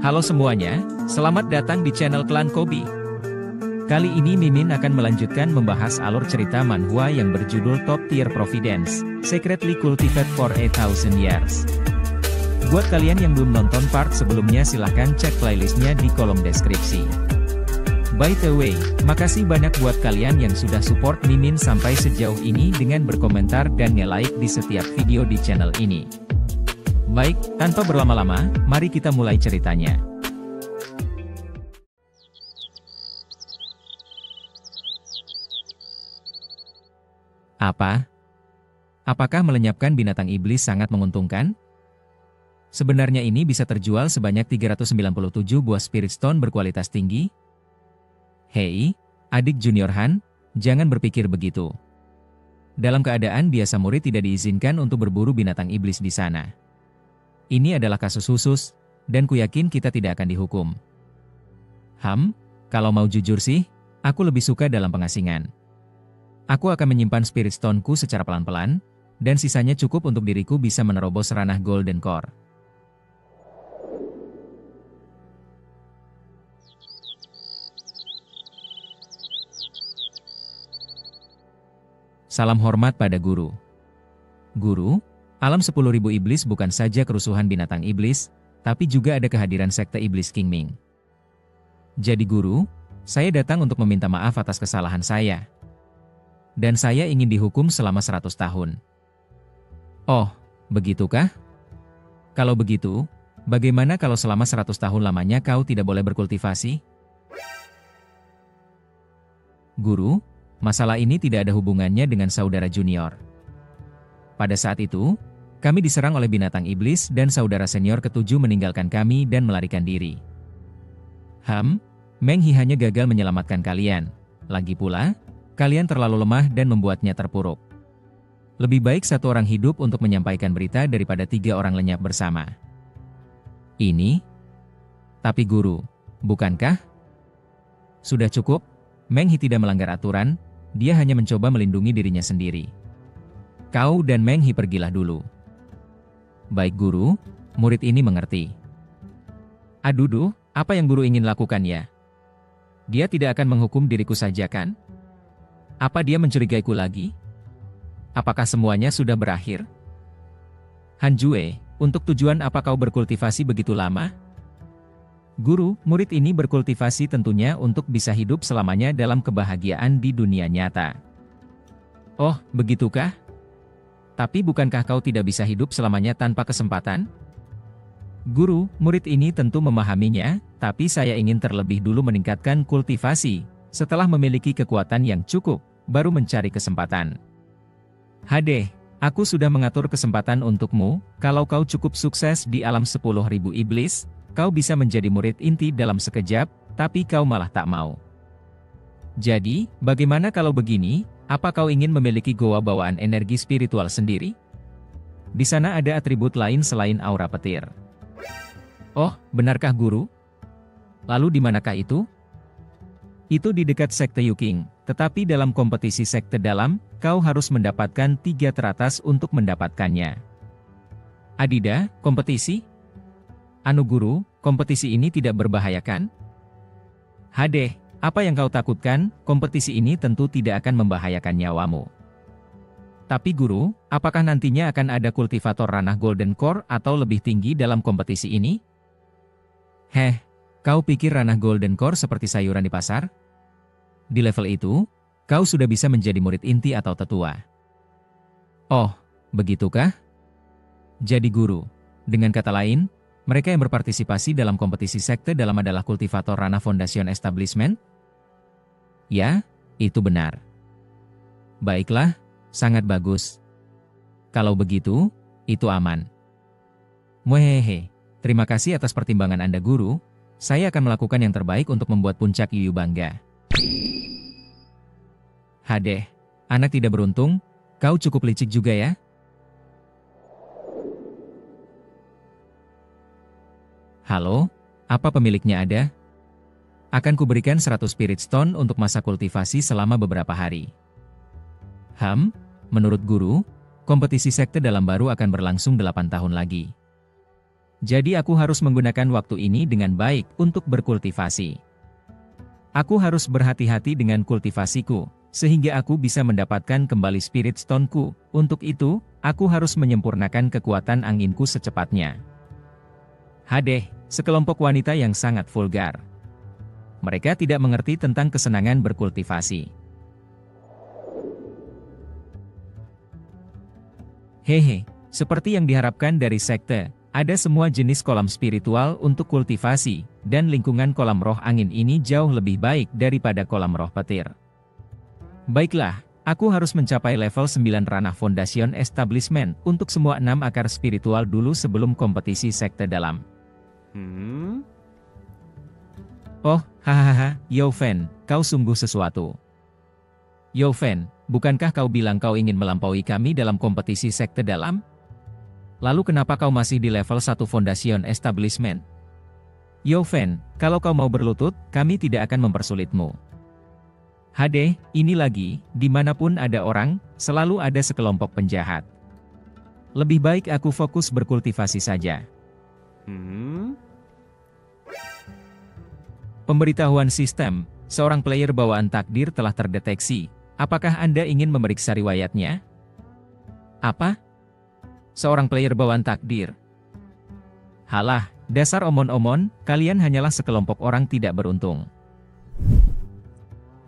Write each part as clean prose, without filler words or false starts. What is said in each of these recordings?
Halo semuanya, selamat datang di channel Klan Kobi. Kali ini Mimin akan melanjutkan membahas alur cerita manhwa yang berjudul Top Tier Providence, Secretly Cultivated for 8,000 Years. Buat kalian yang belum nonton part sebelumnya silahkan cek playlistnya di kolom deskripsi. By the way, makasih banyak buat kalian yang sudah support Mimin sampai sejauh ini dengan berkomentar dan nge-like di setiap video di channel ini. Baik, tanpa berlama-lama, mari kita mulai ceritanya. Apa? Apakah melenyapkan binatang iblis sangat menguntungkan? Sebenarnya ini bisa terjual sebanyak 397 buah Spirit Stone berkualitas tinggi? Hei, adik Junior Han, jangan berpikir begitu. Dalam keadaan biasa murid tidak diizinkan untuk berburu binatang iblis di sana. Ini adalah kasus khusus, dan ku yakin kita tidak akan dihukum. Kalau mau jujur sih, aku lebih suka dalam pengasingan. Aku akan menyimpan Spirit Stone-ku secara pelan-pelan, dan sisanya cukup untuk diriku bisa menerobos ranah Golden Core. Salam hormat pada Guru. Guru, alam 10.000 iblis bukan saja kerusuhan binatang iblis, tapi juga ada kehadiran sekte iblis Qingming. Jadi Guru, saya datang untuk meminta maaf atas kesalahan saya. Dan saya ingin dihukum selama 100 tahun. Oh, begitukah? Kalau begitu, bagaimana kalau selama 100 tahun lamanya kau tidak boleh berkultivasi? Guru, masalah ini tidak ada hubungannya dengan saudara junior. Pada saat itu, kami diserang oleh binatang iblis dan saudara senior ketujuh meninggalkan kami dan melarikan diri. Meng He hanya gagal menyelamatkan kalian. Lagi pula, kalian terlalu lemah dan membuatnya terpuruk. Lebih baik satu orang hidup untuk menyampaikan berita daripada 3 orang lenyap bersama. Ini? Tapi Guru, bukankah? Sudah cukup, Meng He tidak melanggar aturan, dia hanya mencoba melindungi dirinya sendiri. Kau dan Meng He pergilah dulu. Baik Guru, murid ini mengerti. Aduh, apa yang Guru ingin lakukan ya? Dia tidak akan menghukum diriku saja kan? Apa dia mencurigaiku lagi? Apakah semuanya sudah berakhir? Hanjue, untuk tujuan apa kau berkultivasi begitu lama? Guru, murid ini berkultivasi tentunya untuk bisa hidup selamanya dalam kebahagiaan di dunia nyata. Oh, begitukah? Tapi bukankah kau tidak bisa hidup selamanya tanpa kesempatan? Guru, murid ini tentu memahaminya, tapi saya ingin terlebih dulu meningkatkan kultivasi. Setelah memiliki kekuatan yang cukup, baru mencari kesempatan. Hade, aku sudah mengatur kesempatan untukmu, kalau kau cukup sukses di alam 10.000 iblis, kau bisa menjadi murid inti dalam sekejap, tapi kau malah tak mau. Jadi, bagaimana kalau begini? Apa kau ingin memiliki goa bawaan energi spiritual sendiri? Di sana ada atribut lain selain aura petir. Oh, benarkah Guru? Lalu di manakah itu? Itu di dekat sekte Yuking, tetapi dalam kompetisi sekte dalam, kau harus mendapatkan 3 teratas untuk mendapatkannya. Adida, kompetisi? Anu Guru, kompetisi ini tidak berbahaya kan? Hade, apa yang kau takutkan? Kompetisi ini tentu tidak akan membahayakan nyawamu. Tapi Guru, apakah nantinya akan ada kultivator ranah Golden Core atau lebih tinggi dalam kompetisi ini? Kau pikir ranah Golden Core seperti sayuran di pasar? Di level itu, kau sudah bisa menjadi murid inti atau tetua. Oh, begitukah? Jadi Guru, dengan kata lain, mereka yang berpartisipasi dalam kompetisi sekte dalam adalah kultivator ranah Foundation Establishment? Ya, itu benar. Baiklah, sangat bagus. Kalau begitu, itu aman. Muhehehe, terima kasih atas pertimbangan Anda Guru, saya akan melakukan yang terbaik untuk membuat puncak Yuyu bangga. Hade, anak tidak beruntung, kau cukup licik juga ya? Halo, apa pemiliknya ada? Akan kuberikan 100 Spirit Stone untuk masa kultivasi selama beberapa hari. Menurut Guru, kompetisi sekte dalam baru akan berlangsung 8 tahun lagi. Jadi aku harus menggunakan waktu ini dengan baik untuk berkultivasi. Aku harus berhati-hati dengan kultivasiku, sehingga aku bisa mendapatkan kembali Spirit Stone-ku. Untuk itu, aku harus menyempurnakan kekuatan anginku secepatnya. Hadeh, sekelompok wanita yang sangat vulgar. Mereka tidak mengerti tentang kesenangan berkultivasi. Hehe, seperti yang diharapkan dari sekte, ada semua jenis kolam spiritual untuk kultivasi, dan lingkungan kolam roh angin ini jauh lebih baik daripada kolam roh petir. Baiklah, aku harus mencapai level 9 ranah Foundation Establishment untuk semua 6 akar spiritual dulu sebelum kompetisi sekte dalam. Oh, hahaha, Youfen, kau sungguh sesuatu. Youfen, bukankah kau bilang kau ingin melampaui kami dalam kompetisi sekte dalam? Lalu kenapa kau masih di level 1 Foundation Establishment? Youfen, kalau kau mau berlutut, kami tidak akan mempersulitmu. Hadeh, ini lagi, dimanapun ada orang, selalu ada sekelompok penjahat. Lebih baik aku fokus berkultivasi saja. Pemberitahuan sistem, seorang player bawaan takdir telah terdeteksi. Apakah Anda ingin memeriksa riwayatnya? Apa? Seorang player bawaan takdir. Halah, dasar omon-omon, kalian hanyalah sekelompok orang tidak beruntung.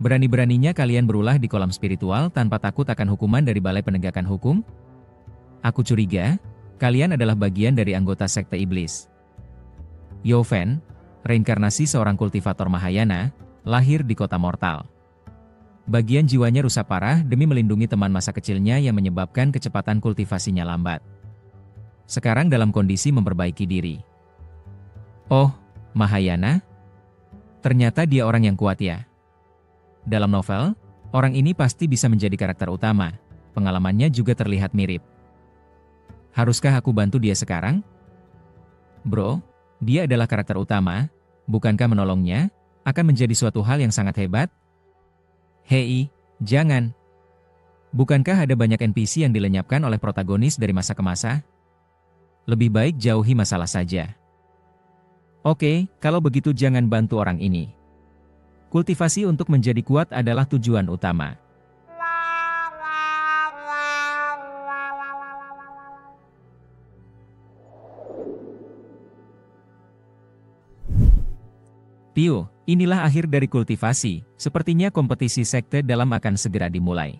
Berani-beraninya kalian berulah di kolam spiritual tanpa takut akan hukuman dari Balai Penegakan Hukum? Aku curiga, kalian adalah bagian dari anggota sekte iblis. Youfen, reinkarnasi seorang kultivator Mahayana, lahir di kota mortal. Bagian jiwanya rusak parah demi melindungi teman masa kecilnya yang menyebabkan kecepatan kultivasinya lambat. Sekarang dalam kondisi memperbaiki diri. Oh, Mahayana? Ternyata dia orang yang kuat ya. Dalam novel, orang ini pasti bisa menjadi karakter utama. Pengalamannya juga terlihat mirip. Haruskah aku bantu dia sekarang? Bro, dia adalah karakter utama. Bukankah menolongnya akan menjadi suatu hal yang sangat hebat? Hei, jangan. Bukankah ada banyak NPC yang dilenyapkan oleh protagonis dari masa ke masa? Lebih baik jauhi masalah saja. Oke, kalau begitu jangan bantu orang ini. Kultivasi untuk menjadi kuat adalah tujuan utama. Tio, inilah akhir dari kultivasi. Sepertinya kompetisi sekte dalam akan segera dimulai.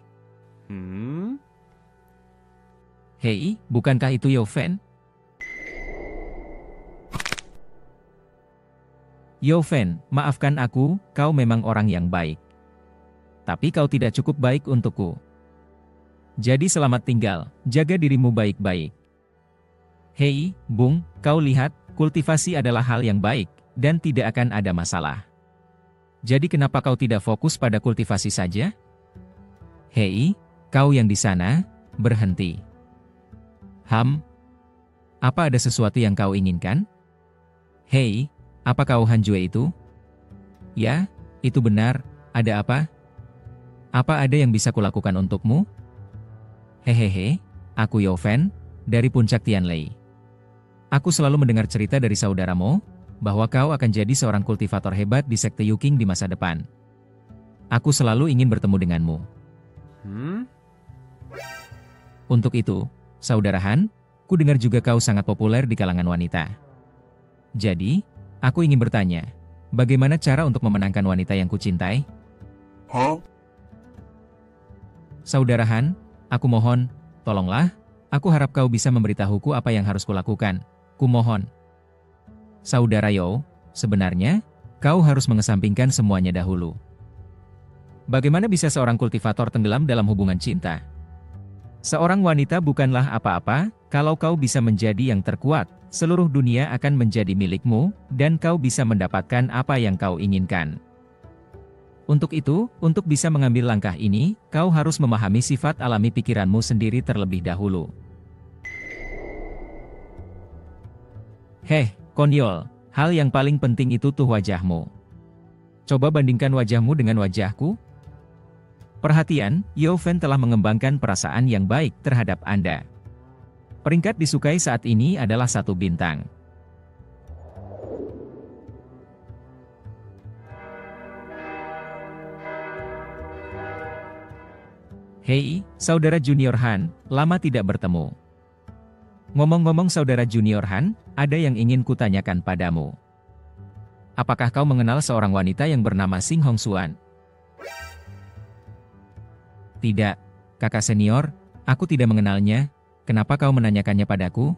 Hei, bukankah itu Youfen? Youfen, maafkan aku, kau memang orang yang baik. Tapi kau tidak cukup baik untukku. Jadi selamat tinggal, jaga dirimu baik-baik. Hei, Bung, kau lihat, kultivasi adalah hal yang baik, dan tidak akan ada masalah. Jadi kenapa kau tidak fokus pada kultivasi saja? Hei, kau yang di sana, berhenti. Apa ada sesuatu yang kau inginkan? Hei, apa kau Hanjue itu? Ya, itu benar, ada apa? Apa ada yang bisa kulakukan untukmu? Hehehe, aku Youfen, dari puncak Tianlei. Aku selalu mendengar cerita dari saudaramu, bahwa kau akan jadi seorang kultivator hebat di sekte Yuking di masa depan. Aku selalu ingin bertemu denganmu. Untuk itu, saudara Han, ku dengar juga kau sangat populer di kalangan wanita. Jadi, aku ingin bertanya, bagaimana cara untuk memenangkan wanita yang kucintai? Saudara Han, aku mohon, tolonglah, aku harap kau bisa memberitahuku apa yang harus kulakukan. Kumohon. Saudara Yo, sebenarnya, kau harus mengesampingkan semuanya dahulu. Bagaimana bisa seorang kultivator tenggelam dalam hubungan cinta? Seorang wanita bukanlah apa-apa, kalau kau bisa menjadi yang terkuat, seluruh dunia akan menjadi milikmu, dan kau bisa mendapatkan apa yang kau inginkan. Untuk itu, untuk bisa mengambil langkah ini, kau harus memahami sifat alami pikiranmu sendiri terlebih dahulu. Konyol, hal yang paling penting itu tuh wajahmu. Coba bandingkan wajahmu dengan wajahku. Perhatian, Youfen telah mengembangkan perasaan yang baik terhadap Anda. Peringkat disukai saat ini adalah 1 bintang. Hei, saudara junior Han, lama tidak bertemu. Ngomong-ngomong saudara junior Han, ada yang ingin kutanyakan padamu. Apakah kau mengenal seorang wanita yang bernama Xing Hongxuan? Tidak, kakak senior, aku tidak mengenalnya. Kenapa kau menanyakannya padaku?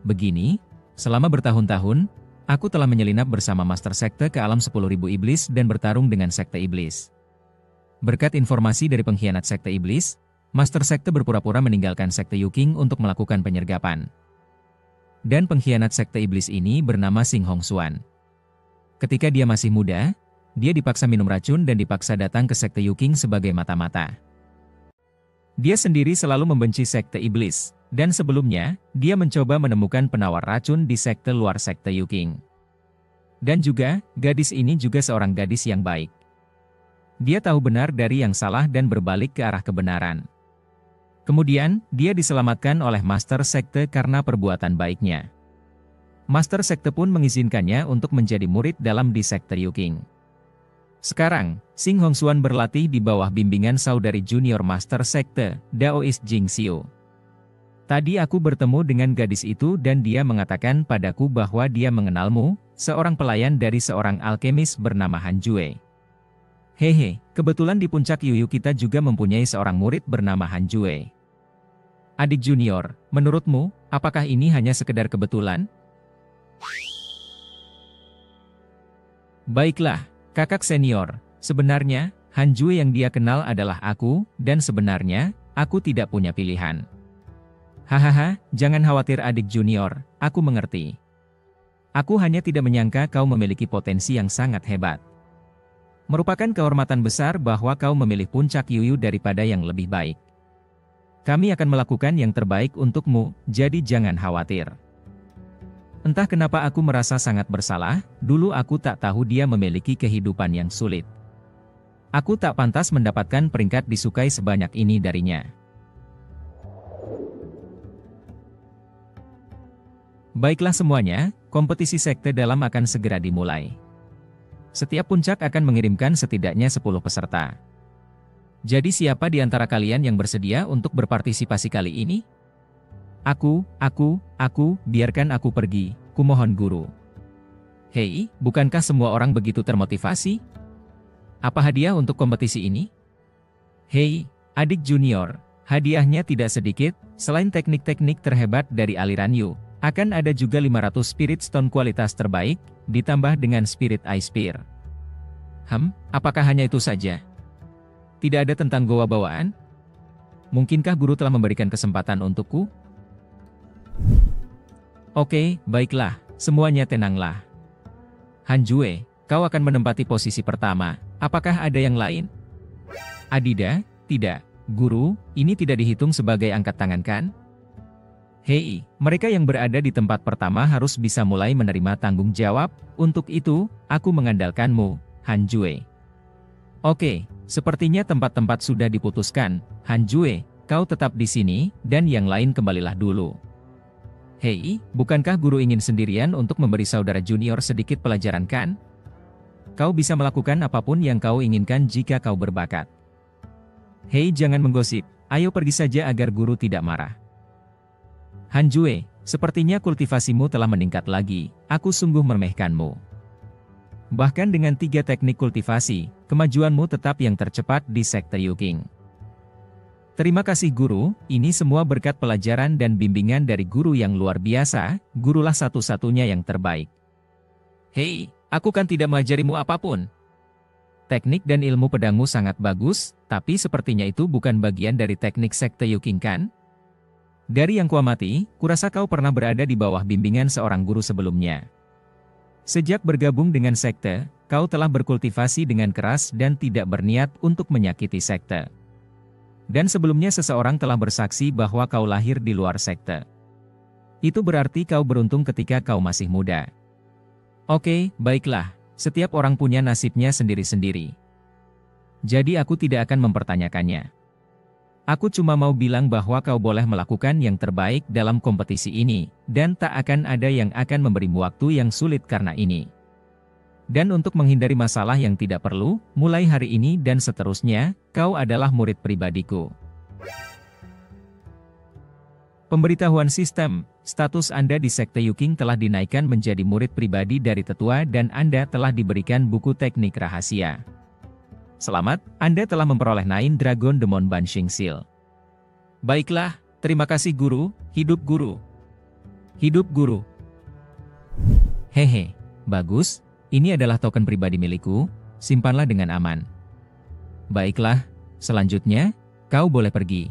Begini, selama bertahun-tahun, aku telah menyelinap bersama Master Sekte ke alam 10.000 iblis dan bertarung dengan Sekte Iblis. Berkat informasi dari pengkhianat Sekte Iblis, Master Sekte berpura-pura meninggalkan Sekte Yuking untuk melakukan penyergapan. Dan pengkhianat Sekte Iblis ini bernama Xing Hongxuan. Ketika dia masih muda, dia dipaksa minum racun dan dipaksa datang ke Sekte Yuking sebagai mata-mata. Dia sendiri selalu membenci Sekte Iblis, dan sebelumnya, dia mencoba menemukan penawar racun di sekte luar Sekte Yuking. Dan juga, gadis ini juga seorang gadis yang baik. Dia tahu benar dari yang salah dan berbalik ke arah kebenaran. Kemudian, dia diselamatkan oleh Master Sekte karena perbuatan baiknya. Master Sekte pun mengizinkannya untuk menjadi murid dalam di Sekte Yuking. Sekarang, Xing Hongxuan berlatih di bawah bimbingan saudari junior Master Sekte, Daoist Jing Xiu. Tadi aku bertemu dengan gadis itu dan dia mengatakan padaku bahwa dia mengenalmu, seorang pelayan dari seorang alkemis bernama Han Jue. Hehe, kebetulan di puncak Yuyu kita juga mempunyai seorang murid bernama Han Jue. Adik junior, menurutmu, apakah ini hanya sekedar kebetulan? Baiklah, kakak senior, sebenarnya, Han Jue yang dia kenal adalah aku, dan sebenarnya, aku tidak punya pilihan. Hahaha, jangan khawatir adik junior, aku mengerti. Aku hanya tidak menyangka kau memiliki potensi yang sangat hebat. Merupakan kehormatan besar bahwa kau memilih puncak Yuyu daripada yang lebih baik. Kami akan melakukan yang terbaik untukmu, jadi jangan khawatir. Entah kenapa aku merasa sangat bersalah, dulu aku tak tahu dia memiliki kehidupan yang sulit. Aku tak pantas mendapatkan peringkat disukai sebanyak ini darinya. Baiklah semuanya, kompetisi sekte dalam akan segera dimulai. Setiap puncak akan mengirimkan setidaknya 10 peserta. Jadi siapa di antara kalian yang bersedia untuk berpartisipasi kali ini? Aku, biarkan aku pergi, kumohon guru. Hei, bukankah semua orang begitu termotivasi? Apa hadiah untuk kompetisi ini? Hei, adik junior, hadiahnya tidak sedikit, selain teknik-teknik terhebat dari aliran Yu. Akan ada juga 500 Spirit Stone kualitas terbaik, ditambah dengan Spirit Ice Spear. Apakah hanya itu saja? Tidak ada tentang goa bawaan? Mungkinkah guru telah memberikan kesempatan untukku? Oke, baiklah, semuanya tenanglah. Han Jue, kau akan menempati posisi pertama, apakah ada yang lain? Adida, tidak, guru, ini tidak dihitung sebagai angkat tangan kan? Hei, mereka yang berada di tempat pertama harus bisa mulai menerima tanggung jawab, untuk itu, aku mengandalkanmu, Han Jue. Oke, sepertinya tempat-tempat sudah diputuskan, Han Jue, kau tetap di sini, dan yang lain kembalilah dulu. Hei, bukankah guru ingin sendirian untuk memberi saudara junior sedikit pelajaran kan? Kau bisa melakukan apapun yang kau inginkan jika kau berbakat. Hei, jangan menggosip, ayo pergi saja agar guru tidak marah. Han Jue, sepertinya kultivasimu telah meningkat lagi, aku sungguh meremehkanmu. Bahkan dengan 3 teknik kultivasi, kemajuanmu tetap yang tercepat di Sekte Yuking. Terima kasih guru, ini semua berkat pelajaran dan bimbingan dari guru yang luar biasa, gurulah satu-satunya yang terbaik. Hei, aku kan tidak mengajarimu apapun. Teknik dan ilmu pedangmu sangat bagus, tapi sepertinya itu bukan bagian dari teknik Sekte Yuking kan? Dari yang kuamati, kurasa kau pernah berada di bawah bimbingan seorang guru sebelumnya. Sejak bergabung dengan sekte, kau telah berkultivasi dengan keras dan tidak berniat untuk menyakiti sekte. Dan sebelumnya seseorang telah bersaksi bahwa kau lahir di luar sekte. Itu berarti kau beruntung ketika kau masih muda. Oke, baiklah, setiap orang punya nasibnya sendiri-sendiri. Jadi aku tidak akan mempertanyakannya. Aku cuma mau bilang bahwa kau boleh melakukan yang terbaik dalam kompetisi ini, dan tak akan ada yang akan memberimu waktu yang sulit karena ini. Dan untuk menghindari masalah yang tidak perlu, mulai hari ini dan seterusnya, kau adalah murid pribadiku. Pemberitahuan sistem, status Anda di Sekte Yuking telah dinaikkan menjadi murid pribadi dari tetua dan Anda telah diberikan buku teknik rahasia. Selamat, Anda telah memperoleh Nine Dragon Demon Banshing Seal. Baiklah, terima kasih guru, hidup guru. Hidup guru. Hehe, bagus, ini adalah token pribadi milikku, simpanlah dengan aman. Baiklah, selanjutnya, kau boleh pergi.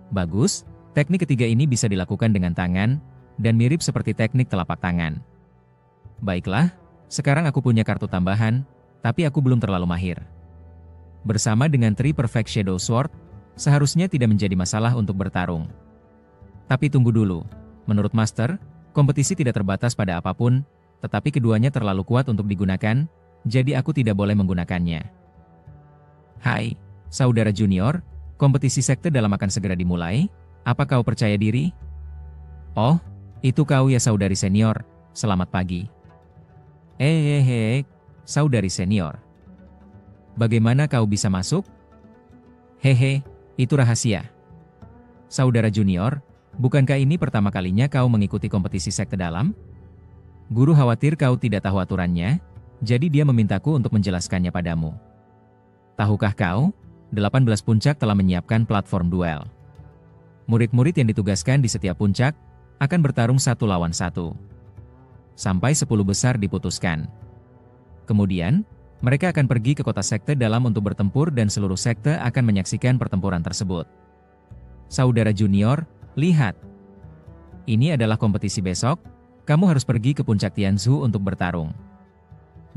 Bagus, teknik ketiga ini bisa dilakukan dengan tangan, dan mirip seperti teknik telapak tangan. Baiklah, sekarang aku punya kartu tambahan, tapi aku belum terlalu mahir. Bersama dengan Tri Perfect Shadow Sword, seharusnya tidak menjadi masalah untuk bertarung. Tapi tunggu dulu, menurut Master, kompetisi tidak terbatas pada apapun, tetapi keduanya terlalu kuat untuk digunakan, jadi aku tidak boleh menggunakannya. Hai, saudara junior, kompetisi sekte dalam akan segera dimulai, apa kau percaya diri? Oh, itu kau ya saudari senior, selamat pagi. Saudari senior. Bagaimana kau bisa masuk? Hehe, itu rahasia. Saudara junior, bukankah ini pertama kalinya kau mengikuti kompetisi sekte dalam? Guru khawatir kau tidak tahu aturannya, jadi dia memintaku untuk menjelaskannya padamu. Tahukah kau? 18 puncak telah menyiapkan platform duel. Murid-murid yang ditugaskan di setiap puncak akan bertarung 1 lawan 1. Sampai 10 besar diputuskan. Kemudian, mereka akan pergi ke kota sekte dalam untuk bertempur dan seluruh sekte akan menyaksikan pertempuran tersebut. Saudara junior, lihat. Ini adalah kompetisi besok, kamu harus pergi ke puncak Tianzhu untuk bertarung.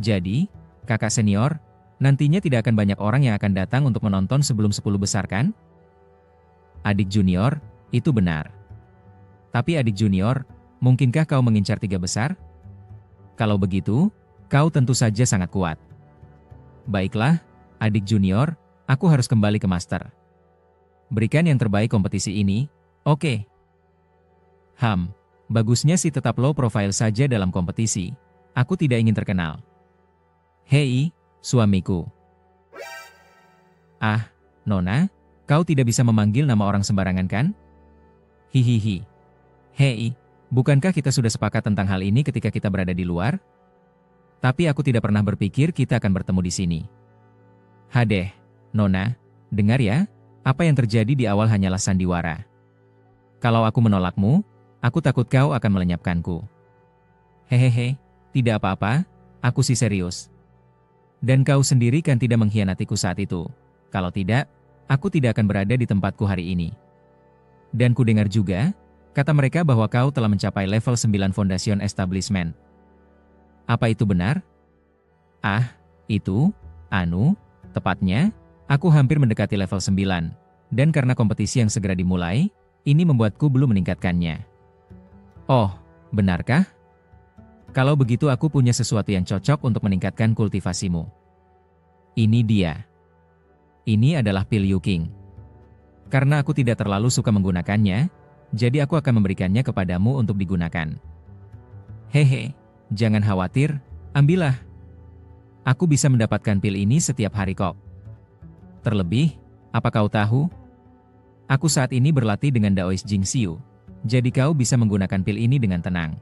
Jadi, kakak senior, nantinya tidak akan banyak orang yang akan datang untuk menonton sebelum 10 besar kan? Adik junior, itu benar. Tapi adik junior, mungkinkah kau mengincar 3 besar? Kalau begitu, kau tentu saja sangat kuat. Baiklah, adik junior, aku harus kembali ke master. Berikan yang terbaik kompetisi ini, oke? Bagusnya sih tetap low profile saja dalam kompetisi. Aku tidak ingin terkenal. Hei, suamiku. Ah, Nona, kau tidak bisa memanggil nama orang sembarangan kan? Hihihi. Hei, bukankah kita sudah sepakat tentang hal ini ketika kita berada di luar? Tapi aku tidak pernah berpikir kita akan bertemu di sini. Hadeh, Nona, dengar ya, apa yang terjadi di awal hanyalah sandiwara. Kalau aku menolakmu, aku takut kau akan melenyapkanku. Hehehe, tidak apa-apa, aku sih serius. Dan kau sendiri kan tidak mengkhianatiku saat itu. Kalau tidak, aku tidak akan berada di tempatku hari ini. Dan ku dengar juga, kata mereka bahwa kau telah mencapai level 9 Foundation Establishment. Apa itu benar? Ah, itu, tepatnya, aku hampir mendekati level 9. Dan karena kompetisi yang segera dimulai, ini membuatku belum meningkatkannya. Oh, benarkah? Kalau begitu aku punya sesuatu yang cocok untuk meningkatkan kultivasimu. Ini dia. Ini adalah pil Yuking. Karena aku tidak terlalu suka menggunakannya, jadi aku akan memberikannya kepadamu untuk digunakan. Hehe, jangan khawatir, ambillah. Aku bisa mendapatkan pil ini setiap hari kok. Terlebih, apa kau tahu? Aku saat ini berlatih dengan Daoist Jingxiu, jadi kau bisa menggunakan pil ini dengan tenang.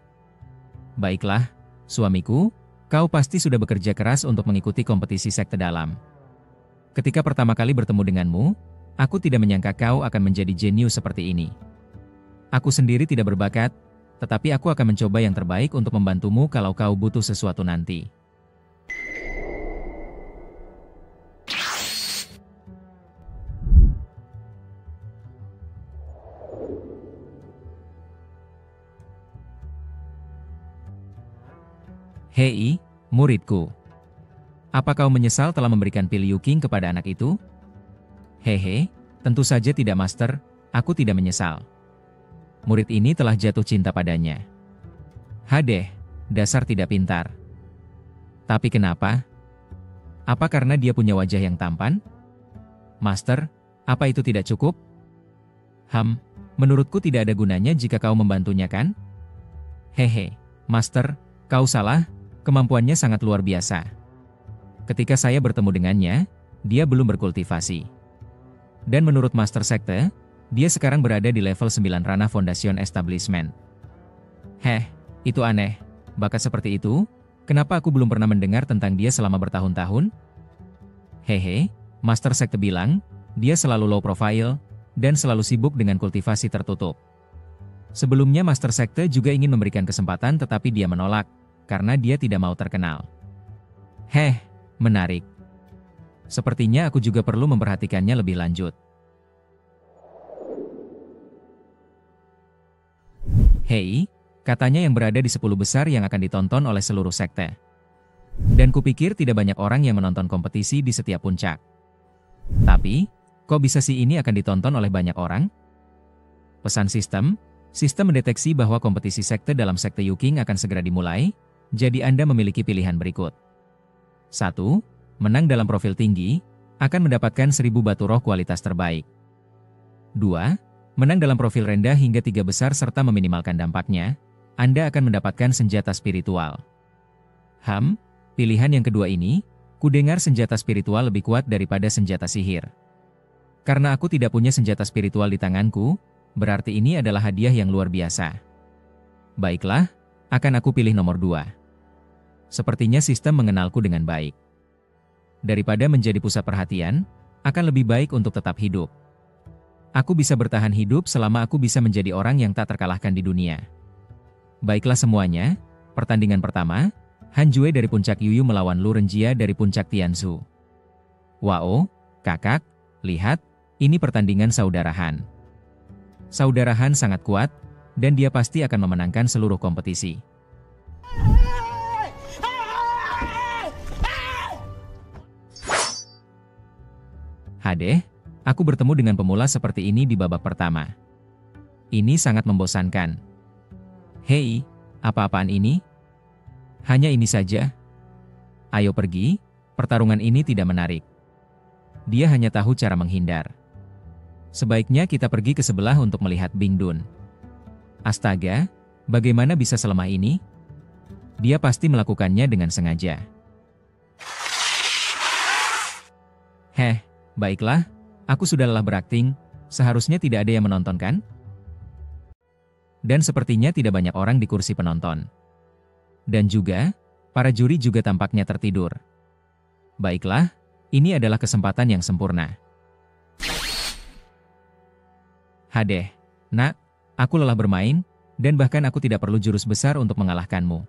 Baiklah, suamiku, kau pasti sudah bekerja keras untuk mengikuti kompetisi sekte dalam. Ketika pertama kali bertemu denganmu, aku tidak menyangka kau akan menjadi jenius seperti ini. Aku sendiri tidak berbakat, tetapi aku akan mencoba yang terbaik untuk membantumu kalau kau butuh sesuatu nanti. Hei, muridku. Apa kau menyesal telah memberikan pil Yuking kepada anak itu? Hehe, tentu saja tidak master, aku tidak menyesal. Murid ini telah jatuh cinta padanya. Hadeh, dasar tidak pintar. Tapi kenapa? Apa karena dia punya wajah yang tampan? Master, apa itu tidak cukup? Menurutku tidak ada gunanya jika kau membantunya kan? Hehe, Master, kau salah, kemampuannya sangat luar biasa. Ketika saya bertemu dengannya, dia belum berkultivasi. Dan menurut Master Sekte, dia sekarang berada di level 9 Ranah Foundation Establishment. Itu aneh. Bakat seperti itu, kenapa aku belum pernah mendengar tentang dia selama bertahun-tahun? Hehe, Master Sekte bilang, dia selalu low profile, dan selalu sibuk dengan kultivasi tertutup. Sebelumnya Master Sekte juga ingin memberikan kesempatan tetapi dia menolak, karena dia tidak mau terkenal. Menarik. Sepertinya aku juga perlu memperhatikannya lebih lanjut. Hei, katanya yang berada di 10 besar yang akan ditonton oleh seluruh sekte. Dan kupikir tidak banyak orang yang menonton kompetisi di setiap puncak. Tapi, kok bisa sih ini akan ditonton oleh banyak orang? Pesan sistem mendeteksi bahwa kompetisi sekte dalam sekte Yuking akan segera dimulai, jadi Anda memiliki pilihan berikut. 1. Menang dalam profil tinggi, akan mendapatkan 1000 batu roh kualitas terbaik. 2. Menang dalam profil rendah hingga 3 besar serta meminimalkan dampaknya, Anda akan mendapatkan senjata spiritual. Pilihan yang kedua ini, kudengar senjata spiritual lebih kuat daripada senjata sihir. Karena aku tidak punya senjata spiritual di tanganku, berarti ini adalah hadiah yang luar biasa. Baiklah, akan aku pilih nomor 2. Sepertinya sistem mengenalku dengan baik. Daripada menjadi pusat perhatian, akan lebih baik untuk tetap hidup. Aku bisa bertahan hidup selama aku bisa menjadi orang yang tak terkalahkan di dunia. Baiklah semuanya, pertandingan pertama, Han Jue dari puncak Yuyu melawan Lu Renjia dari puncak Tianzhu. Wow, kakak, lihat, ini pertandingan saudara Han. Saudara Han sangat kuat, dan dia pasti akan memenangkan seluruh kompetisi. Hadeh, aku bertemu dengan pemula seperti ini di babak pertama. Ini sangat membosankan. Hei, apa-apaan ini? Hanya ini saja. Ayo pergi, pertarungan ini tidak menarik. Dia hanya tahu cara menghindar. Sebaiknya kita pergi ke sebelah untuk melihat Bing Dun. Astaga, bagaimana bisa selemah ini? Dia pasti melakukannya dengan sengaja. Baiklah, aku sudah lelah berakting, seharusnya tidak ada yang menonton kan? Dan sepertinya tidak banyak orang di kursi penonton. Dan juga, para juri juga tampaknya tertidur. Baiklah, ini adalah kesempatan yang sempurna. Hadeh, nak, aku lelah bermain, dan bahkan aku tidak perlu jurus besar untuk mengalahkanmu.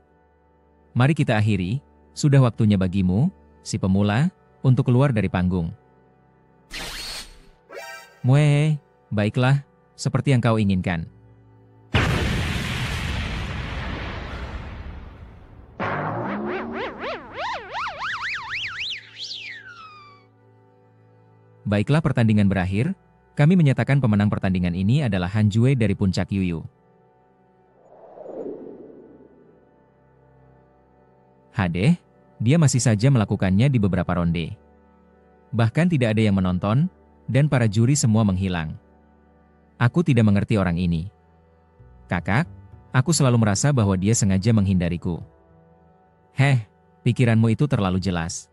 Mari kita akhiri, sudah waktunya bagimu, si pemula, untuk keluar dari panggung. Baiklah, seperti yang kau inginkan. Baiklah pertandingan berakhir, kami menyatakan pemenang pertandingan ini adalah Han Jue dari puncak Yuyu. Hadeh, dia masih saja melakukannya di beberapa ronde. Bahkan tidak ada yang menonton, dan para juri semua menghilang. Aku tidak mengerti orang ini. Kakak, aku selalu merasa bahwa dia sengaja menghindariku. Pikiranmu itu terlalu jelas.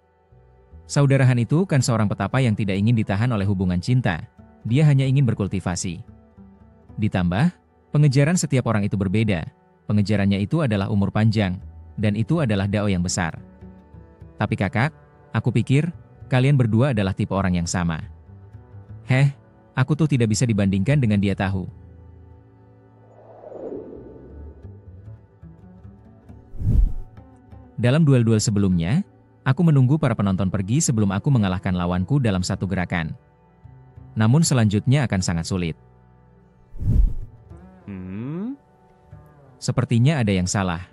Saudara Han itu kan seorang petapa yang tidak ingin ditahan oleh hubungan cinta, dia hanya ingin berkultivasi. Ditambah, pengejaran setiap orang itu berbeda, pengejarannya itu adalah umur panjang, dan itu adalah dao yang besar. Tapi kakak, aku pikir, kalian berdua adalah tipe orang yang sama. Aku tuh tidak bisa dibandingkan dengan dia tahu. Dalam duel-duel sebelumnya, aku menunggu para penonton pergi sebelum aku mengalahkan lawanku dalam satu gerakan. Namun selanjutnya akan sangat sulit. Sepertinya ada yang salah.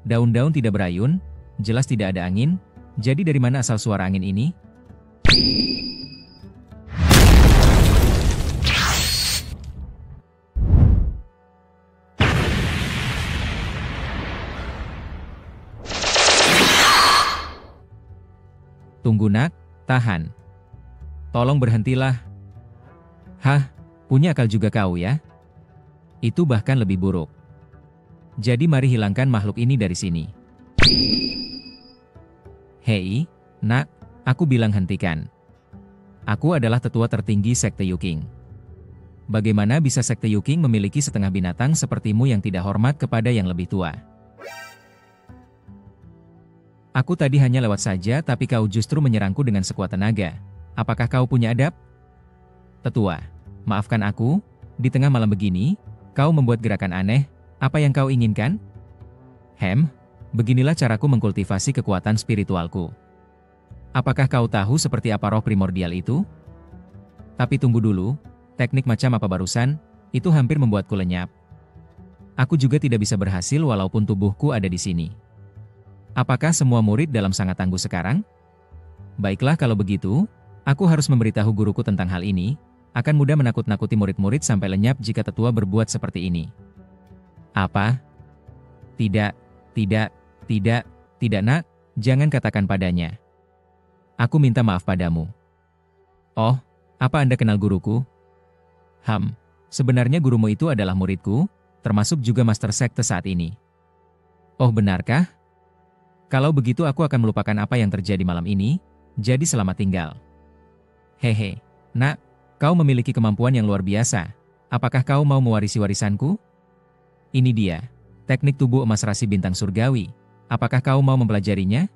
Daun-daun tidak berayun, jelas tidak ada angin, jadi dari mana asal suara angin ini? Tunggu nak, tahan. Tolong berhentilah. Punya akal juga kau ya? Itu bahkan lebih buruk. Jadi mari hilangkan makhluk ini dari sini. Hei, nak, aku bilang hentikan. Aku adalah tetua tertinggi Sekte Yuking. Bagaimana bisa Sekte Yuking memiliki setengah binatang sepertimu yang tidak hormat kepada yang lebih tua? Aku tadi hanya lewat saja tapi kau justru menyerangku dengan sekuat tenaga. Apakah kau punya adab? Tetua, maafkan aku, di tengah malam begini, kau membuat gerakan aneh, apa yang kau inginkan? Beginilah caraku mengkultivasi kekuatan spiritualku. Apakah kau tahu seperti apa roh primordial itu? Tapi tunggu dulu, teknik macam apa barusan, itu hampir membuatku lenyap. Aku juga tidak bisa berhasil walaupun tubuhku ada di sini. Apakah semua murid dalam sangat tangguh sekarang? Baiklah kalau begitu, aku harus memberitahu guruku tentang hal ini, akan mudah menakut-nakuti murid-murid sampai lenyap jika tetua berbuat seperti ini. Apa? Tidak nak, jangan katakan padanya. Aku minta maaf padamu. Oh, apa Anda kenal guruku? Sebenarnya gurumu itu adalah muridku, termasuk juga master sekte saat ini. Oh benarkah? Kalau begitu aku akan melupakan apa yang terjadi malam ini, jadi selamat tinggal. Hehe, nak, kau memiliki kemampuan yang luar biasa. Apakah kau mau mewarisi warisanku? Ini dia, teknik tubuh emas rasi bintang surgawi. Apakah kau mau mempelajarinya?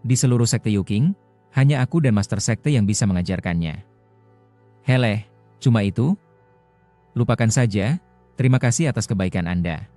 Di seluruh sekte Yuking, hanya aku dan master sekte yang bisa mengajarkannya. Heleh, cuma itu? Lupakan saja, terima kasih atas kebaikan Anda.